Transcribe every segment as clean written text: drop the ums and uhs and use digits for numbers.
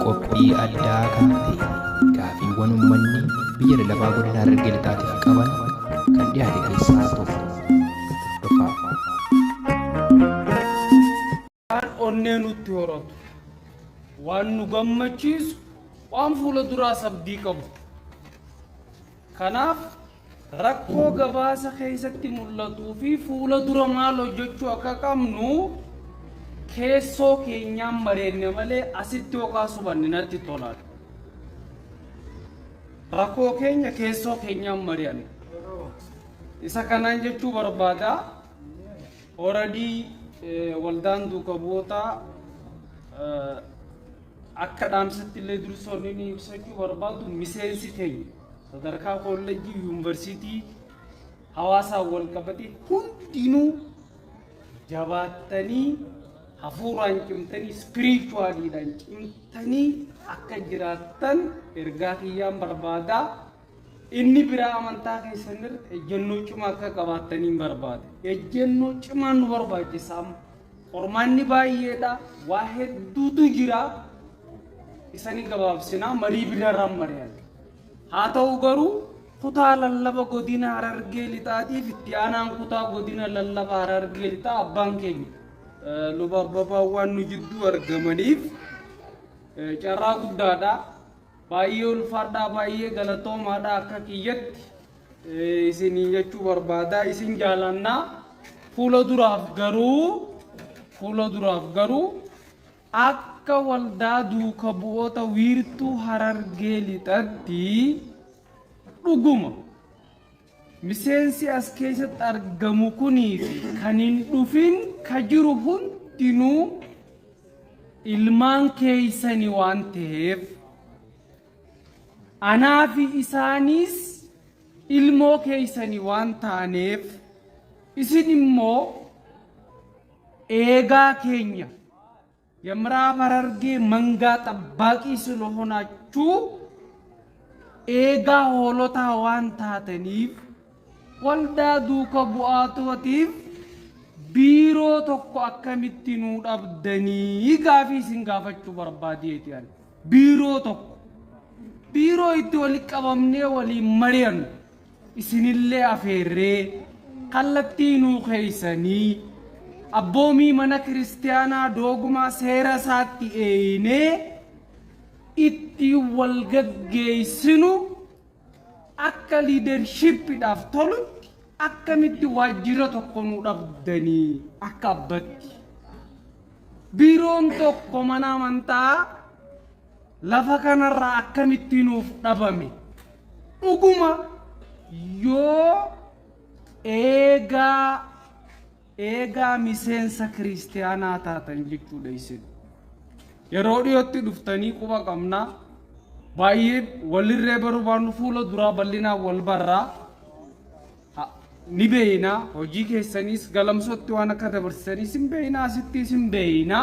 Qophii addaa kan ta'e gaafiiwwan uummanni biyya lafaa godina Harargee lixaatiif qaban kan dhiyaate keessaa tokko hordofaa. Waan onnee nutti horatu, waan nu gammachiisu, waan fuula duraa abdii qabu. Kanaaf rakkoo gabaasa keessatti mul'atuu fi fuula dura maal hojjechuu akka qabnu keessoo keenyaan mareenne malee asitti yookaan subanni natti tolaan. Rakkoo keenya keessoo keenyaan mari'anne. Isa kanaan jechuu barbaada. Already waldaan duuka bu'ootaa akka dhaamsatti illee dursoonni ni ibsachuu barbaadu miseensi keenya sadarkaa kolleejjii yuunivarsiitii hawaasaan wal qabatee hundinuu jabaattanii hafuuraan cimtanii spiritualiidhaan cimtanii akka jiraattan ergaa kiyyaan barbaada. Inni biraa amantaa keessanirra ejjennoo cimaa akka qabaattaniin barbaada. Ejjennoo cimaan nu barbaachisa. Qormaanni baay'eedha. Waa hedduutu jira. Isanii gabaabsinaa marii biraarraan mari'anna. Haa ta'u garuu kutaa lallaba godina Harargee lixaatiif itti aanaan kutaa godina lallaba Harargee lixaa abbaan keenya luba abbabaa waan nu jidduu argamaniif carraa guddaadha. Baay'ee ulfaadhaa baay'ee galatoomaadha akka kiyyatti isinii jechuu barbaada. Isin jaalannaa fuula duraaf garuu akka waldaa duuka bu'oota wiirtuu Harargee lixaatti dhuguma miseensi as keessatti argamu kunii fi kan hin dhufin ka jiru hundinuu ilmaan keessanii waan ta'eef anaa fi isaanis ilmoo keessanii waan taaneef isin immoo eegaa keenya የምዕራብ ሐረርጌ መንጋ ጠባቂ ስለሆናችሁ ኤጋ ሆሎታ ዋን ታተኒፍ ወልዳ ዱከ ቡአቶቲፍ ቢሮ ቶኮ አከሚቲኑ ዳብደኒ ጋፊ ሲንጋፈቹ በርባዲየት ያለ ቢሮ ኢtti ወሊቀበምኔ ወሊ መሪያን ኢሲንሌ አፌሬ ከለቲኑ ኸይሰኒ Abboomi mana kiristaanaa dogmaa seera isaatti eeyinee itti wal gaggeessinu akka liidarshiippiidhaaf tolutti akkamitti waajjira tokko nu dhabdanii akka abbatti. Biiroon tokko mana amantaa lafa kanarraa akkamitti nuuf dhabame. Dhuguma yoo eegaa miseensa kiristaanaa taatan jechuudha isin. Yeroo dhiyootti dhuftanii quba qabnaa baay'ee walirree barbaannu fuula duraa bal'inaa wal barraa ni beeyna. Hojii keessaniis galamsootti waan akka dabarsaniis hin beeyna, asittiis hin beeyna.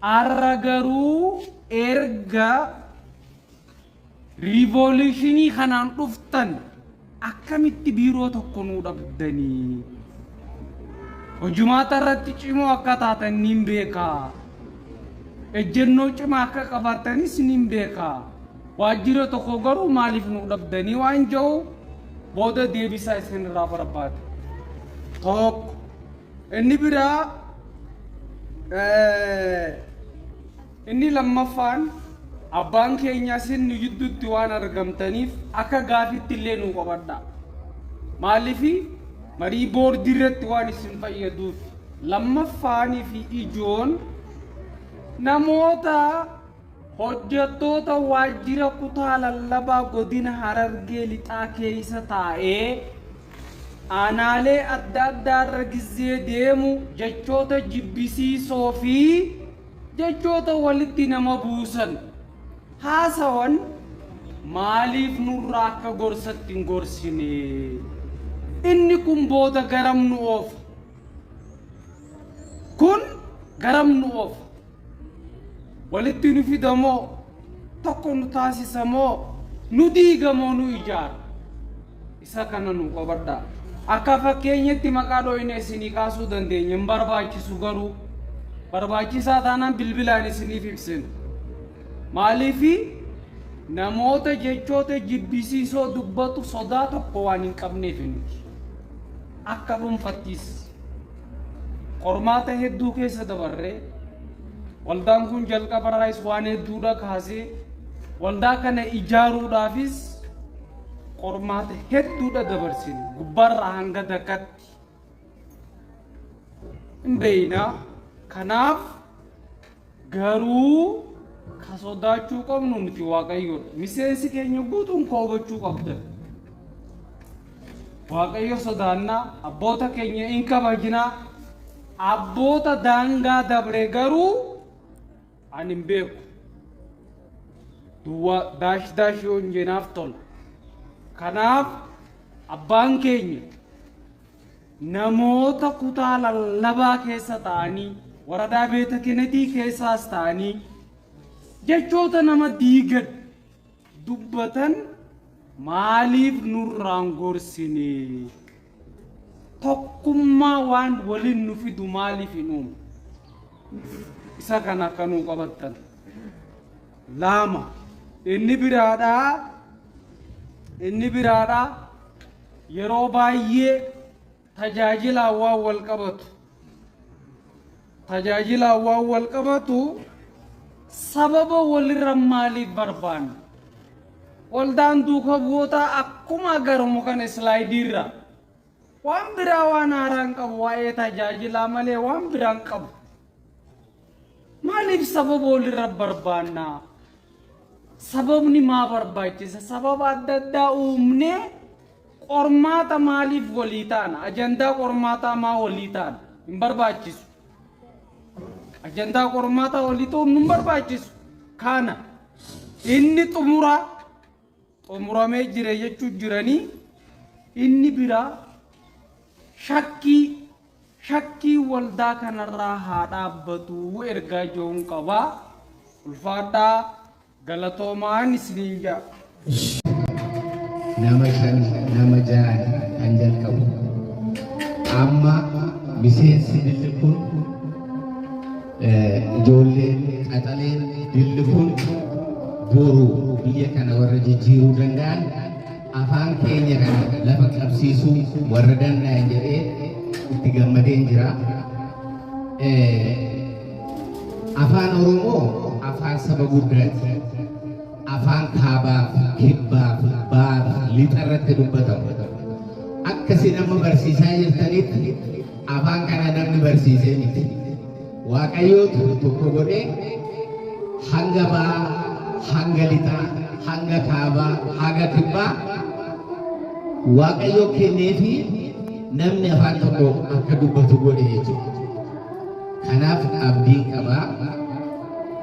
Har'a garuu erga riivooluushinii kanaan dhuftan akkamitti biiroo tokko nuu dhabdanii. Hojumaata irratti cimoo akka taatan nin beekaa. Ejjennoo cimaa akka qabaatanis nin beekaa. Waajjira tokko garuu maaliif nu dhabdanii waan jiru booda deebisaa isinirraa barbaada. Tokko inni biraa inni lammaffaan abbaan keenya isin nu jidduutti waan argamtaniif akka gaafitti illee nu qabadha. Maaliifi marii boordii irratti waan isin fayyaduuf. Lammaffaanii fi ijoon namoota hojjettoota waajjira kutaa lallabaa godina Harargee lixaa keessa taa'ee aanaalee adda addaa irra gizee deemu jechoota jibbisiisoo fi jechoota walitti nama buusan haasawan maaliif nurraa akka gorsatti hin gorsine. Inni kun booda garam nu oofa. Walitti nu fidamoo tokko nu taasisamoo nu diigamoo nu ijaara. isa kana nu qabadha. Akka fakkeenyatti maqaa dhooyne isinii kaasuu dandeenya hin barbaachisu garuu barbaachisaa taanaan bilbilaan isiniif ibsinu. Maaliifi namoota jechoota jibbisiisoo dubbatu sodaa tokko waan hin qabneef nuti akka dhuunfattis qormaata hedduu keessa dabarree waldaan kun jalqaba irraas waan hedduudha kaasee waldaa kana ijaaruudhaafis qormaata hedduudha dabarsine gubbarraa hanga dakatti hin beekna. Kanaaf garuu ka sodaachuu qabnu nuti Waaqayyoodha. Miseensi keenya guutuun koobachuu qabda. Waaqayyo sodaannaa, abboota keenya in kabajnaa. Abboota daangaa dabre garuu ani hin beeku. Duwwaa daash yoo hin jeenaaf tola. Kanaaf abbaan keenya namoota kutaa lallabaa keessa ta'anii waradaa beeta kenetii keessaas ta'anii jechoota nama diigan dubbatan maaliif nurraan gorsine? Tokkummaa waan waliin nu fidu maaliif hin uumu? Isa kana akka nuu qabattan. Lama inni biraadhaa yeroo baay'ee tajaajilawwan wal qabatu sababa walirra maaliif barbaanna? Waldaan duuka bu'oota akkuma agarmu kana slaayidiirra waan biraa waan haaraan qabu waa'ee tajaajilaa malee waan biraan qabu. Maaliif sababa walirra barbaanna? Sababni maa barbaachisa? Sababa adda addaa uumnee qormaata maaliif walii taana? Ajandaa qormaataa maa walii taana? Hin barbaachisu. Ajandaa qormaataa walii ta'uun hin barbaachisu. Kana inni xumuramee jira jechuu jiranii inni biraa shakkii waldaa kanarraa haa dhaabbatu ergaa jiruun qabaa. Ulfaadhaa galatoomaan isiniin jaa. Nama shan nama jahan kan jalqabu amma miseensi dilli kun ijoolleen qaxaleen dilli kun boru biyya kana warra jijjiiruu danda'an afaan keenya kana lafa qabsiisuu warra danda'an jedhee itti gammadeen jira. Afaan Oromoo afaan saba guddaati. Afaan kaabaaf, kibbaaf, baaf, lixarratti dubbatamu. Akkasi nama barsiisaa jirtanitti afaan kana namni barsiisee miti. Waaqayyootu tokko godhee hanga baa, hanga lixaa, hanga kaabaa, hanga kibbaa Waaqayyoo kenneefi namni afaan tokko akka dubbatu godhe jechuudha. Kanaaf abdiin qabaa.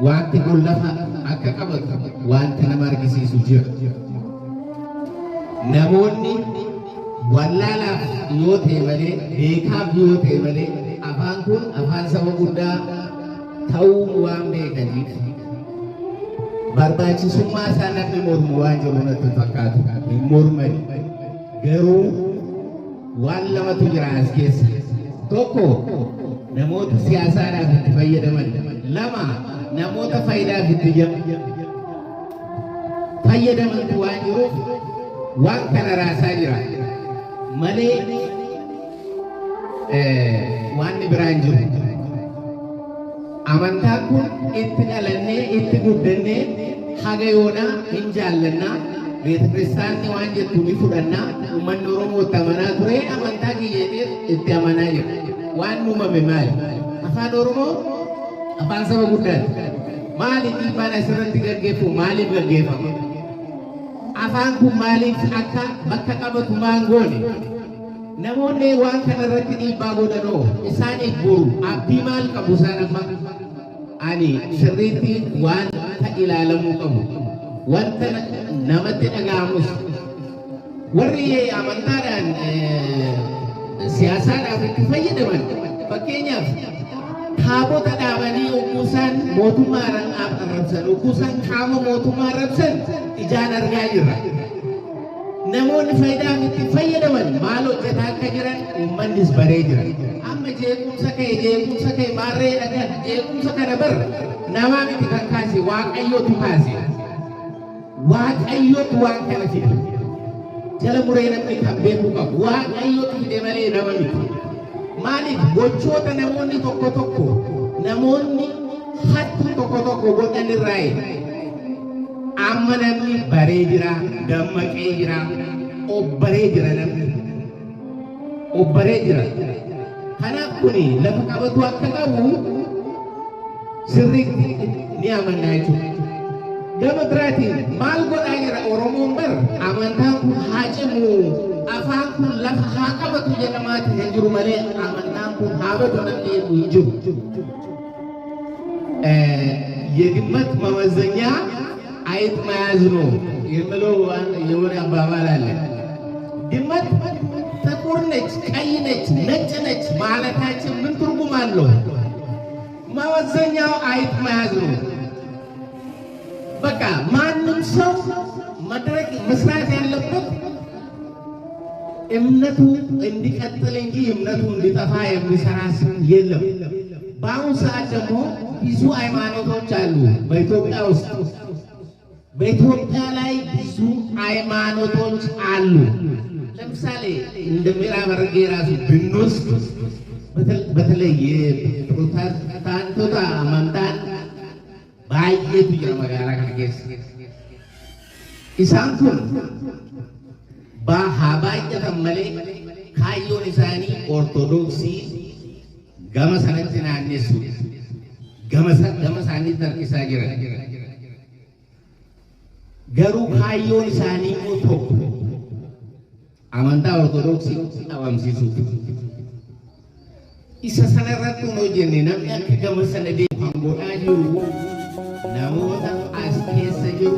Wanti kun lafa akka qabatu wanti nama argisiisu jira. Namoonni wallaalaaf yoo ta'e malee, beekaaf yoo ta'e malee afaan kun afaan saba guddaa ta'uu waan beekaniif barbaachisummaa isaa namni mormu waan jiru natti fakkaatu. Hin mormani. Garuu waan lamatu jira as keessa. Tokko namoota siyaasaadhaaf itti fayyadaman. Lama namoota faayidaaf itti fayyadamantu waan jiruuf waan kana raasaa jira malee waan biraan jiru. Amantaan kun itti dhalannee itti guddannee haga yoonaa hin jaallannaa. Beeta kiristaanni waan jettu ni fudhannaa. Uummanni Oromoo itti amanaa ture amantaa kiyyeetiif itti amanaa jira. Waan uumame maali? Afaan Oromoo afaan saba guddaati. Maaliif dhiibbaan asirratti gaggeeffamu? Maaliif gaggeeffama? Afaan kun maaliif akka bakka qabatu maangoone? Namoonni waan kanarratti dhiibbaa godhanoo isaaniif boru abdii maal qabu isaan amma? Ani sirriitti waan ilaalamuu qabu. Wanta namatti dhaga'amus warri amantaadhaan siyaasaadhaaf itti fayyadaman fakkeenyaaf taabota dhaabanii uggusaan mootummaadhaan arrabsan uggusaan qaama mootummaa arrabsan ijaan argaa jirra. namoonni faayidaa itti fayyadaman maal hojjetaa akka jiran uummannis baree jira. Amma jeequmsa ka'e maarree dhagan jeequmsa kana bar namaa miti kan kaase Waaqayyootu kaase. Waaqayyootu waan kana fide. Jala muree namni kan beeku qabu Waaqayyootu fide malee nama miti. Maaliif gochoota namoonni tokko namoonni hattuu tokko godhan irraayi. Amma namni baree jira, dammaqee jira, obbaree jira namni. Obbaree jira. Kanaaf kuni lafa qabatu akka qabu sirriitti ni amannaa jechuudha. Gama biraatiin maal godhaa jira Oromoon bar amantaan kun haa cimu, afaan kun lafa haa qabatu jedhamaati hin jiru malee amantaan kun haa badu namni jedhu hin jiru. የድመት መመዘኛ አይጥ መያዝ ነው የሚለው የሆነ አባባል አለ። ድመት ጥቁር ነች፣ ቀይ ነች፣ ነጭ ነች ማለታችን ምን ትርጉም አለው? መመዘኛው አይጥ መያዝ ነው። በቃ ማንም ሰው መድረክ መስራት ያለበት እምነቱ እንዲቀጥል እንጂ እምነቱ እንዲጠፋ የሚሰራ ሰው የለም። በአሁኑ ሰዓት ደግሞ ብዙ ሃይማኖቶች አሉ በኢትዮጵያ ውስጥ። በኢትዮጵያ ላይ ብዙ ሃይማኖቶች አሉ። ለምሳሌ እንደ ምዕራብ ሐረርጌ ራሱ ብንወስድ በተለይ የፕሮቴስታንቶታ አመንታን ባየቱ ጅራ መጋላ ከነጌስ ኢሳን ኩን ባሃባየተን መሌ ካዮን ኢሳኒ ኦርቶዶክሲ gama sanatti naannessu gama isaanii tarkisaa jiran garuu kaayyoon isaanii immoo tokko amantaa ortodoksii dhabamsiisuuf. Isa sanarratti hin hojjenne namni akka gama sana deemu godhaa jiru namoota as keessa jiru